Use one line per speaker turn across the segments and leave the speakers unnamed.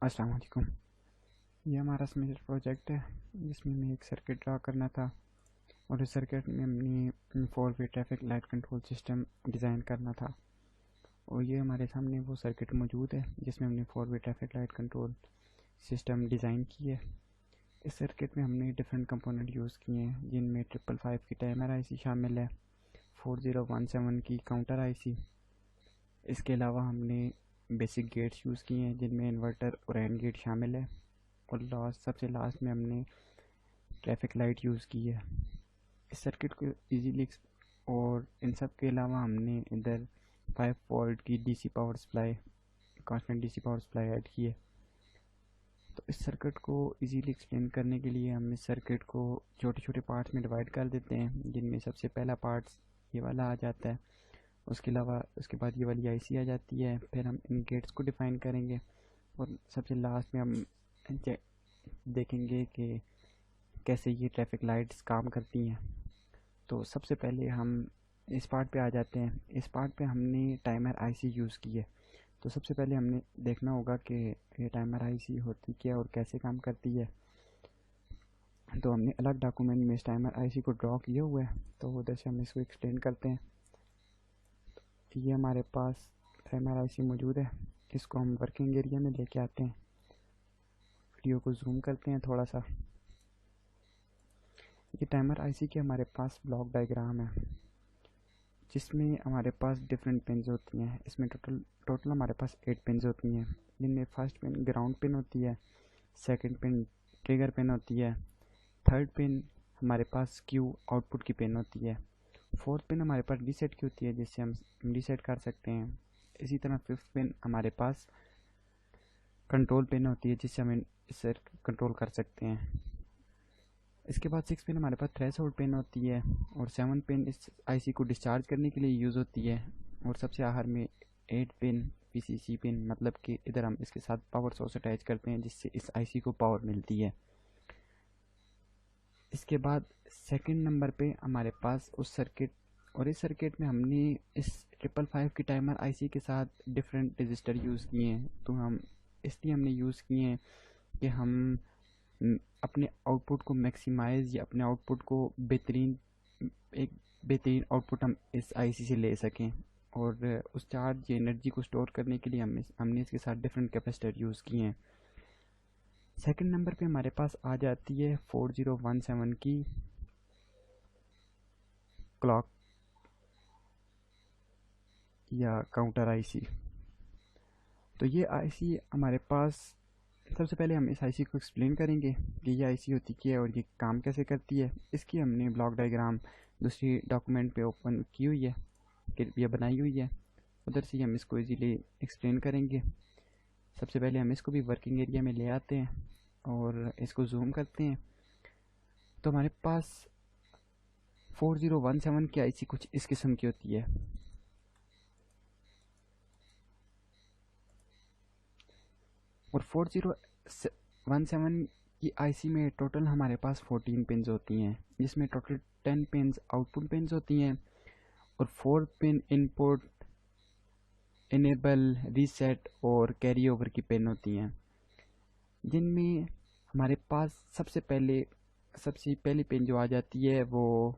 अस्सलाम वालेकुम। ये हमारा मेजर प्रोजेक्ट है जिसमें हमें एक सर्किट ड्रा करना था और इस सर्किट में हमने 4 way traffic light control system design करना था। और ये हमारे सामने वो सर्किट मौजूद है जिसमें हमने 4 way traffic light control system design की है। इस सर्किट में हमने डिफरेंट कंपोनेंट यूज़ किए हैं जिनमें 555 की टाइमर आईसी शामिल है, 4017 की काउंटर आईसी। इसके अलावा हमने बेसिक गेट्स यूज़ किए हैं जिनमें इन्वर्टर और एंड गेट शामिल है। और सबसे लास्ट में हमने ट्रैफिक लाइट यूज़ की है इस सर्किट को इजीली। और इन सब के अलावा हमने इधर 5 वोल्ट की DC power supply, constant DC power supply add की है। तो इस सर्किट को इजीली एक्सप्लेन करने के लिए हम इस सर्किट को छोटे छोटे पार्ट्स में डिवाइड कर देते हैं, जिनमें सबसे पहला पार्ट्स ये वाला आ जाता है। उसके अलावा उसके बाद ये वाली आईसी आ जाती है। फिर हम इन गेट्स को डिफ़ाइन करेंगे और सबसे लास्ट में हम देखेंगे कि कैसे ये ट्रैफिक लाइट्स काम करती हैं। तो सबसे पहले हम इस पार्ट पे आ जाते हैं। इस पार्ट पे हमने टाइमर आईसी यूज़ की है। तो सबसे पहले हमने देखना होगा कि ये टाइमर आईसी होती क्या और कैसे काम करती है। तो हमने अलग डॉक्यूमेंट में इस टाइमर आईसी को ड्रॉ किया हुआ है, तो उधर से हम इसको एक्सप्लेन करते हैं। ये हमारे पास टाइमर आईसी मौजूद है, इसको हम वर्किंग एरिया में लेके आते हैं। वीडियो को जूम करते हैं थोड़ा सा। ये टाइमर आईसी के हमारे पास ब्लॉक डायग्राम है जिसमें हमारे पास डिफरेंट पिन्स होती हैं। इसमें टोटल हमारे पास 8 पिन्स होती हैं, जिनमें फर्स्ट पिन ग्राउंड पिन होती है, सेकंड पिन ट्रिगर पिन होती है, थर्ड पिन हमारे पास क्यू आउटपुट की पिन होती है, फोर्थ पिन हमारे पास रीसेट की होती है जिससे हम रीसेट कर सकते हैं। इसी तरह फिफ्थ पिन हमारे पास कंट्रोल पिन होती है जिससे हम इसे कंट्रोल कर सकते हैं। इसके बाद 6 पिन हमारे पास थ्रेशोल्ड पिन होती है और 7 पिन इस आईसी को डिस्चार्ज करने के लिए यूज़ होती है। और सबसे आखिर में 8 पिन पीसीसी पिन, मतलब कि इधर हम इसके साथ पावर सोर्स अटैच करते हैं जिससे इस आईसी को पावर मिलती है। इसके बाद सेकंड नंबर पे हमारे पास उस सर्किट, और इस सर्किट में हमने इस 555 की टाइमर आईसी के साथ डिफरेंट रजिस्टर यूज़ किए हैं। तो हम इसलिए हमने यूज़ किए हैं कि हम अपने आउटपुट को मैक्सिमाइज़ या अपने आउटपुट को एक बेहतरीन आउटपुट हम इस आईसी से ले सकें। और उस चार्ज या एनर्जी को स्टोर करने के लिए हमने इसके साथ डिफरेंट कैपेसिटर यूज़ किए हैं। सेकंड नंबर पे हमारे पास आ जाती है 4017 की क्लॉक या काउंटर आईसी। तो ये आईसी हमारे पास, सबसे पहले हम इस आईसी को एक्सप्लेन करेंगे कि ये आईसी होती क्या है और ये काम कैसे करती है। इसकी हमने ब्लॉक डायग्राम दूसरी डॉक्यूमेंट पे ओपन की हुई है, कि ये बनाई हुई है। उधर से हम इसको इजीली एक्सप्लेन करेंगे। सबसे पहले हम इसको भी वर्किंग एरिया में ले आते हैं और इसको जूम करते हैं। तो हमारे पास 4017 की आईसी कुछ इस किस्म की होती है। और 4017 की आईसी में टोटल हमारे पास 14 पिन्स होती हैं, जिसमें टोटल 10 पिन्स आउटपुट पिन्स होती हैं और 4 पिन इनपुट, इनेबल, रीसेट और कैरी ओवर की पिन होती हैं, जिनमें हमारे पास सबसे पहली पिन जो आ जाती है वो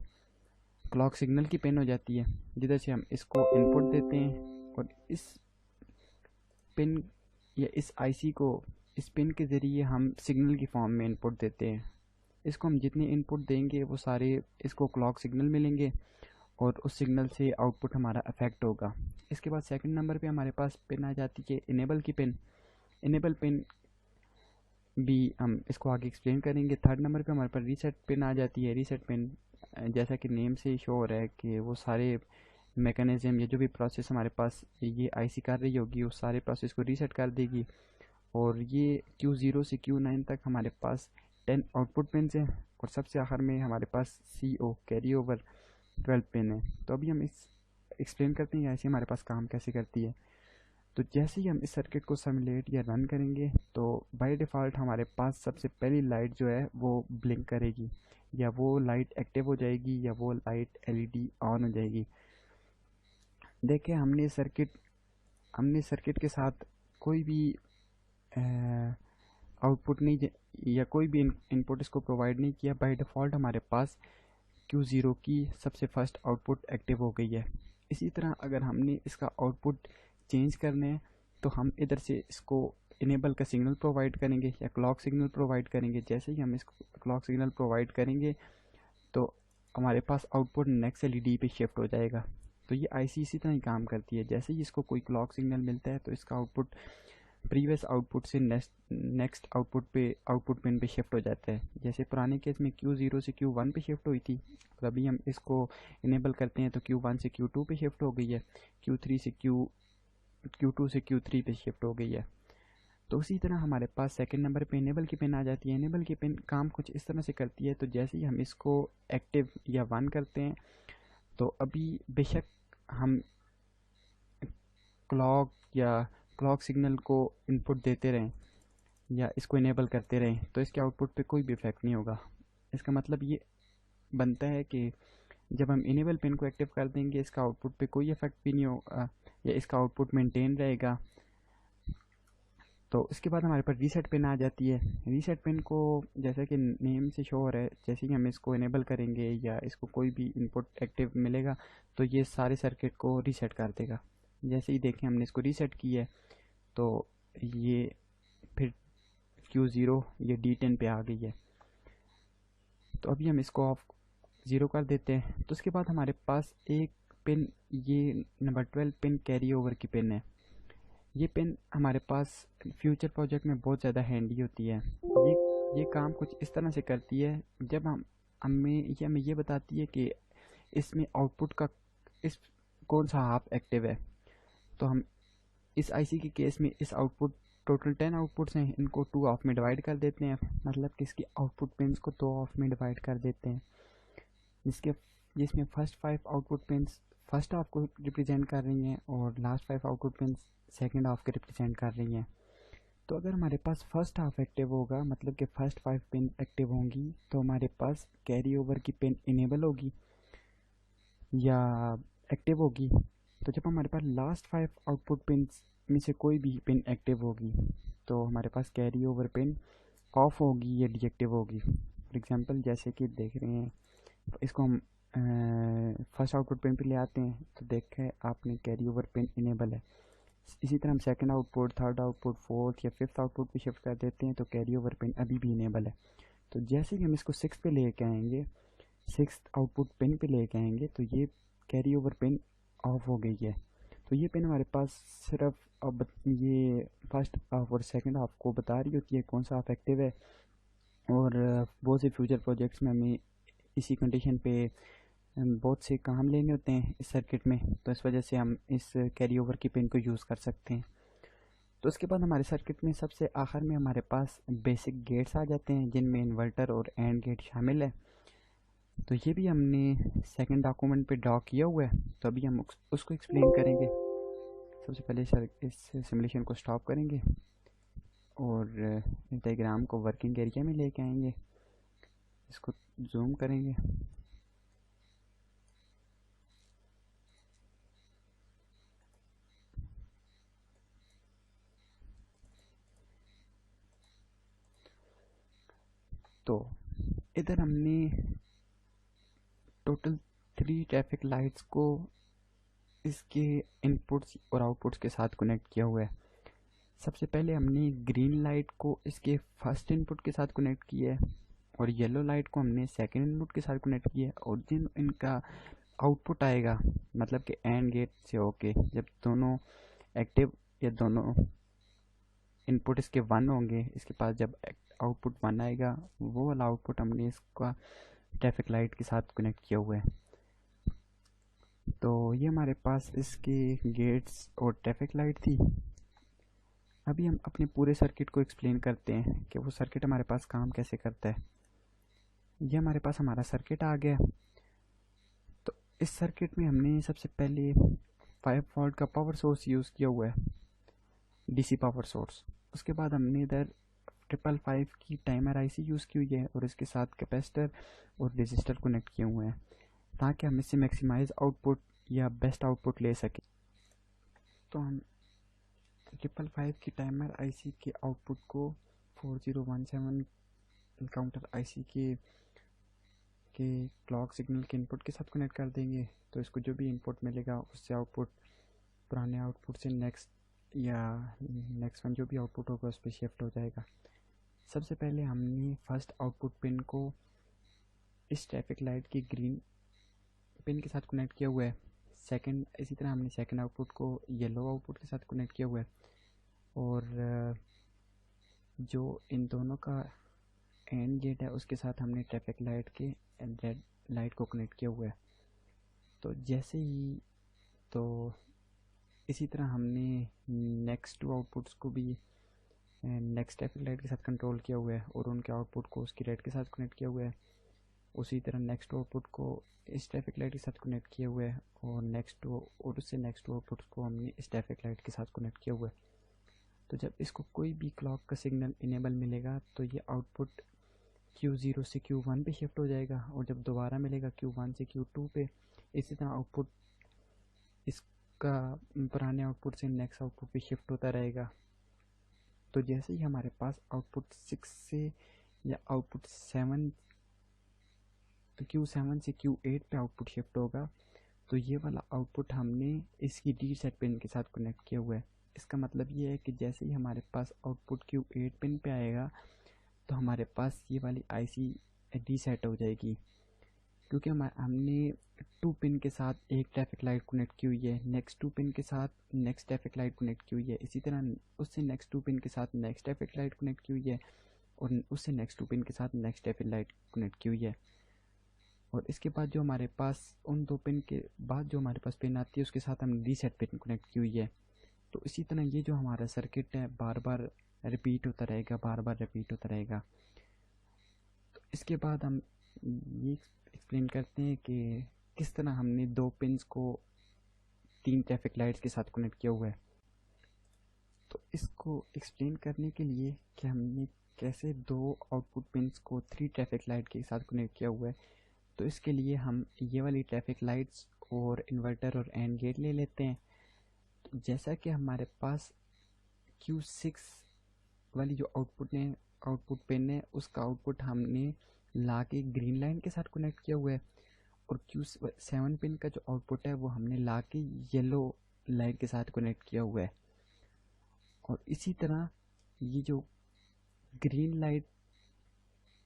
क्लॉक सिग्नल की पिन हो जाती है, जिधर से हम इसको इनपुट देते हैं। और इस पिन या इस आईसी को इस पिन के ज़रिए हम सिग्नल की फॉर्म में इनपुट देते हैं। इसको हम जितने इनपुट देंगे वो सारे इसको क्लॉक सिग्नल मिलेंगे और उस सिग्नल से आउटपुट हमारा अफेक्ट होगा। इसके बाद सेकंड नंबर पे हमारे पास पिन आ जाती है इनेबल की पिन। इनेबल पिन भी हम इसको आगे एक्सप्लेन करेंगे। थर्ड नंबर पे हमारे पास रीसेट पिन आ जाती है। रीसेट पिन जैसा कि नेम से शो हो रहा है कि वो सारे मैकेनिज़्म या जो भी प्रोसेस हमारे पास ये आईसी कर रही होगी उस सारे प्रोसेस को रीसेट कर देगी। और ये Q0 से Q9 तक हमारे पास 10 आउटपुट पिन हैं और सबसे आखिर में हमारे पास CO कैरी ओवर 12 पिन है। तो अभी हम इस एक्सप्लेन करते हैं ऐसे हमारे पास काम कैसे करती है। तो जैसे ही हम इस सर्किट को सिमुलेट या रन करेंगे तो बाय डिफ़ॉल्ट हमारे पास सबसे पहली लाइट जो है वो ब्लिंक करेगी, या वो लाइट एक्टिव हो जाएगी, या वो लाइट एलईडी ऑन हो जाएगी। देखिए हमने सर्किट के साथ कोई भी आउटपुट नहीं या कोई भी इनपुट इसको प्रोवाइड नहीं किया, बाय डिफ़ॉल्ट हमारे पास Q0 की सबसे फर्स्ट आउटपुट एक्टिव हो गई है। इसी तरह अगर हमने इसका आउटपुट चेंज करना है तो हम इधर से इसको इनेबल का सिग्नल प्रोवाइड करेंगे या क्लॉक सिग्नल प्रोवाइड करेंगे। जैसे ही हम इसको क्लॉक सिग्नल प्रोवाइड करेंगे तो हमारे पास आउटपुट नेक्स्ट एलईडी पे शिफ्ट हो जाएगा। तो ये आईसी इसी तरह ही काम करती है। जैसे ही इसको कोई क्लॉक सिग्नल मिलता है तो इसका आउटपुट प्रीवियस आउटपुट से नेक्स्ट आउटपुट पिन पे शिफ्ट हो जाता है। जैसे पुराने केस में Q0 से Q1 पे शिफ्ट हुई थी, और अभी हम इसको इनेबल करते हैं तो Q1 से Q2 पे शिफ्ट हो गई है, Q2 से Q3 पे शिफ्ट हो गई है। तो उसी तरह हमारे पास सेकंड नंबर पे इनेबल की पिन आ जाती है। इनेबल की पिन काम कुछ इस तरह से करती है। तो जैसे ही हम इसको एक्टिव या वन करते हैं तो अभी बेशक हम क्लॉक सिग्नल को इनपुट देते रहें या इसको इनेबल करते रहें तो इसके आउटपुट पे कोई भी इफेक्ट नहीं होगा। इसका मतलब ये बनता है कि जब हम इनेबल पिन को एक्टिव कर देंगे इसका आउटपुट पे कोई इफेक्ट भी नहीं होगा या इसका आउटपुट मेंटेन रहेगा। तो इसके बाद हमारे पास रीसेट पिन आ जाती है। रीसेट पिन को जैसा कि नेम से शो हो रहा है, जैसे ही हम इसको इनेबल करेंगे या इसको कोई भी इनपुट एक्टिव मिलेगा तो ये सारे सर्किट को रीसेट कर देगा। जैसे ही देखें हमने इसको रीसेट किया है तो ये फिर Q0 ये D10 पे आ गई है। तो अभी हम इसको ऑफ 0 कर देते हैं। तो उसके बाद हमारे पास एक पिन, ये नंबर 12 पिन कैरी ओवर की पिन है। ये पिन हमारे पास फ्यूचर प्रोजेक्ट में बहुत ज़्यादा हैंडी होती है। ये काम कुछ इस तरह से करती है, जब हमें ये बताती है कि इसमें आउटपुट का इस कौन सा हाफ एक्टिव है। तो हम इस आईसी के केस में इस आउटपुट टोटल 10 आउटपुट्स हैं, इनको 2 ऑफ में डिवाइड कर देते हैं, मतलब कि इसकी आउटपुट पिन्स को 2 ऑफ में डिवाइड कर देते हैं, जिसमें first 5 output pins first half को रिप्रेजेंट कर रही हैं और last 5 output pins second half के रिप्रेजेंट कर रही हैं। तो अगर हमारे पास फर्स्ट हाफ एक्टिव होगा, मतलब कि फर्स्ट 5 पिन एक्टिव होंगी, तो हमारे पास कैरी ओवर की पिन इनेबल होगी या एक्टिव होगी। तो जब हमारे पास लास्ट 5 आउटपुट पिन्स में से कोई भी पिन एक्टिव होगी तो हमारे पास कैरी ओवर पिन ऑफ होगी या डीएक्टिव होगी। फॉर एग्जांपल जैसे कि देख रहे हैं, इसको हम फर्स्ट आउटपुट पिन पे ले आते हैं तो देखें आपने कैरी ओवर पिन इनेबल है। इसी तरह हम second output, third output, fourth या फिफ्थ आउटपुट पे शिफ्ट कर देते हैं तो कैरी ओवर पिन अभी भी इनेबल है। तो जैसे ही हम इसको 6 पे लेके आएंगे, 6th आउटपुट पिन पे लेके आएंगे तो ये कैरी ओवर पिन ऑफ हो गई है। तो ये पिन हमारे पास सिर्फ अब ये फर्स्ट हाफ और सेकंड हाफ को बता रही होती है कौन सा हाफ एक्टिव है। और बहुत से फ्यूचर प्रोजेक्ट्स में हमें इसी कंडीशन पे बहुत से काम लेने होते हैं इस सर्किट में, तो इस वजह से हम इस कैरी ओवर की पिन को यूज़ कर सकते हैं। तो उसके बाद हमारे सर्किट में सबसे आखिर में हमारे पास बेसिक गेट्स आ जाते हैं जिनमें इन्वर्टर और एंड गेट शामिल है। तो ये भी हमने सेकंड डॉक्यूमेंट पे ड्रॉ किया हुआ है, तो अभी हम उसको एक्सप्लेन करेंगे। सबसे पहले सर इस सिमुलेशन को स्टॉप करेंगे और डायग्राम को वर्किंग एरिया में लेके आएंगे, इसको जूम करेंगे। तो इधर हमने टोटल 3 ट्रैफिक लाइट्स को इसके इनपुट्स और आउटपुट्स के साथ कनेक्ट किया हुआ है। सबसे पहले हमने ग्रीन लाइट को इसके फर्स्ट इनपुट के साथ कनेक्ट किया है और येलो लाइट को हमने सेकंड इनपुट के साथ कनेक्ट किया है। और जिन इनका आउटपुट आएगा, मतलब कि एंड गेट से होके जब दोनों एक्टिव या दोनों इनपुट इसके 1 होंगे, इसके पास जब आउटपुट 1 आएगा, वो वाला आउटपुट हमने इसका ट्रैफिक लाइट के साथ कनेक्ट किया हुआ है। तो ये हमारे पास इसके गेट्स और ट्रैफिक लाइट थी। अभी हम अपने पूरे सर्किट को एक्सप्लेन करते हैं कि वो सर्किट हमारे पास काम कैसे करता है। ये हमारे पास हमारा सर्किट आ गया। तो इस सर्किट में हमने सबसे पहले 5 वोल्ट का पावर सोर्स यूज़ किया हुआ है, डीसी पावर सोर्स। उसके बाद हमने इधर 555 की टाइमर आईसी यूज़ की हुई है और इसके साथ कैपेसिटर और रेजिस्टर कनेक्ट किए हुए हैं ताकि हम इससे मैक्सिमाइज आउटपुट या बेस्ट आउटपुट ले सकें। तो हम 555 की टाइमर आईसी के आउटपुट को 4017 काउंटर आईसी के क्लॉक सिग्नल के इनपुट के साथ कनेक्ट कर देंगे। तो इसको जो भी इनपुट मिलेगा उससे आउटपुट पुराने आउटपुट से नेक्स्ट वन जो भी आउटपुट होगा उस पर शिफ्ट हो जाएगा। सबसे पहले हमने फर्स्ट आउटपुट पिन को इस ट्रैफिक लाइट की ग्रीन पिन के साथ कनेक्ट किया हुआ है। इसी तरह हमने सेकंड आउटपुट को येलो आउटपुट के साथ कनेक्ट किया हुआ है, और जो इन दोनों का एंड गेट है उसके साथ हमने ट्रैफिक लाइट के रेड लाइट को कनेक्ट किया हुआ है। तो इसी तरह हमने नेक्स्ट टू आउटपुट्स को भी नेक्स्ट ट्रैफिक लाइट के साथ कंट्रोल किया हुआ है और उनके आउटपुट को उसकी रेड के साथ कनेक्ट किया हुआ है। उसी तरह नेक्स्ट आउटपुट को इस ट्रैफिक लाइट के साथ कनेक्ट किया हुआ है, और उससे नेक्स्ट आउटपुट को हमने इस ट्रैफिक लाइट के साथ कनेक्ट किया हुआ है। तो जब इसको कोई भी क्लॉक का सिग्नल इनेबल मिलेगा तो ये आउटपुट Q0 से Q1 पे शिफ्ट हो जाएगा, और जब दोबारा मिलेगा Q1 से Q2 पे। इसी तरह आउटपुट इसका पुराने आउटपुट से नेक्स्ट आउटपुट पे शिफ्ट होता रहेगा। तो जैसे ही हमारे पास आउटपुट 6 से या आउटपुट 7 Q7 से Q8 पे आउटपुट शिफ्ट होगा, तो ये वाला आउटपुट हमने इसकी रीसेट पिन के साथ कनेक्ट किया हुआ है। इसका मतलब ये है कि जैसे ही हमारे पास आउटपुट Q8 पिन पे आएगा तो हमारे पास ये वाली आईसी रीसेट हो जाएगी, क्योंकि हमने 2 पिन के साथ एक ट्रैफिक लाइट कनेक्ट की हुई है, नेक्स्ट 2 पिन के साथ नेक्स्ट ट्रैफिक लाइट कनेक्ट की हुई है, इसी तरह उससे नेक्स्ट 2 पिन के साथ नेक्स्ट ट्रैफिक लाइट कनेक्ट की हुई है, और उससे नेक्स्ट 2 पिन के साथ नेक्स्ट ट्रैफिक लाइट कनेक्ट की हुई है। और इसके बाद जो हमारे पास उन 2 पिन के बाद जो हमारे पास पिन आती है उसके साथ हम रीसेट पिन कनेक्ट की हुई है। तो इसी तरह ये जो हमारा सर्किट है बार बार रिपीट होता रहेगा। तो इसके बाद हम ये एक्सप्लेन करते हैं कि किस तरह हमने 2 पिन्स को 3 ट्रैफिक लाइट्स के साथ कनेक्ट किया हुआ है। तो इसको एक्सप्लेन करने के लिए कि हमने कैसे 2 आउटपुट पिन्स को 3 ट्रैफिक लाइट के साथ कनेक्ट किया हुआ है, तो इसके लिए हम ये वाली ट्रैफिक लाइट्स और इन्वर्टर और एंड गेट ले लेते हैं। तो जैसा कि हमारे पास Q6 वाली जो आउटपुट पिन है उसका आउटपुट हमने ला के ग्रीन लाइन के साथ कनेक्ट किया हुआ है, और Q7 पिन का जो आउटपुट है वो हमने ला के येलो लाइट के साथ कनेक्ट किया हुआ है। और इसी तरह ये जो ग्रीन लाइट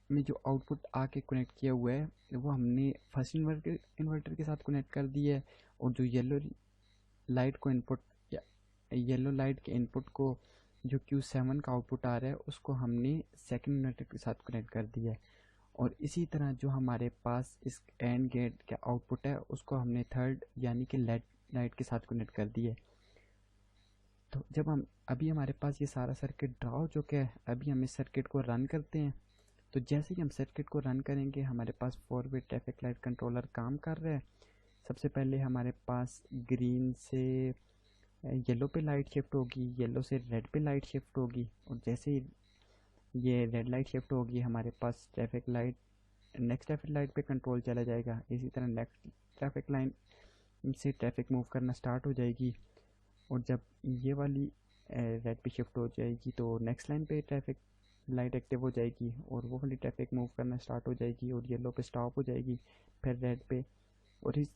में जो आउटपुट आके कनेक्ट किया हुआ है वो हमने फर्स्ट इन्वर्टर के साथ कनेक्ट कर दिया है, और जो येलो लाइट के इनपुट को जो Q7 का आउटपुट आ रहा है उसको हमने सेकंड इन्वर्टर के साथ कनेक्ट कर दिया है। और इसी तरह जो हमारे पास इस एंड गेट का आउटपुट है उसको हमने थर्ड यानी कि लेड लाइट के साथ कनेक्ट कर दिया है। तो जब अभी हमारे पास ये सारा सर्किट ड्रा हो चुका है, अभी हम इस सर्किट को रन करते हैं। तो जैसे ही हम सर्किट को रन करेंगे हमारे पास 4 वे ट्रैफिक लाइट कंट्रोलर काम कर रहा है। सबसे पहले हमारे पास ग्रीन से येलो पे लाइट शिफ्ट होगी, येलो से रेड पे लाइट शिफ्ट होगी, और जैसे ही ये रेड लाइट शिफ्ट होगी हमारे पास नेक्स्ट ट्रैफिक लाइट पे कंट्रोल चला जाएगा। इसी तरह नेक्स्ट ट्रैफिक लाइन से ट्रैफिक मूव करना स्टार्ट हो जाएगी, और जब ये वाली रेड पे शिफ्ट हो जाएगी तो नेक्स्ट लाइन पे ट्रैफिक लाइट एक्टिव हो जाएगी, और वो वाली ट्रैफिक मूव करना स्टार्ट हो जाएगी, और येलो पे स्टॉप हो जाएगी, फिर रेड पे। और इस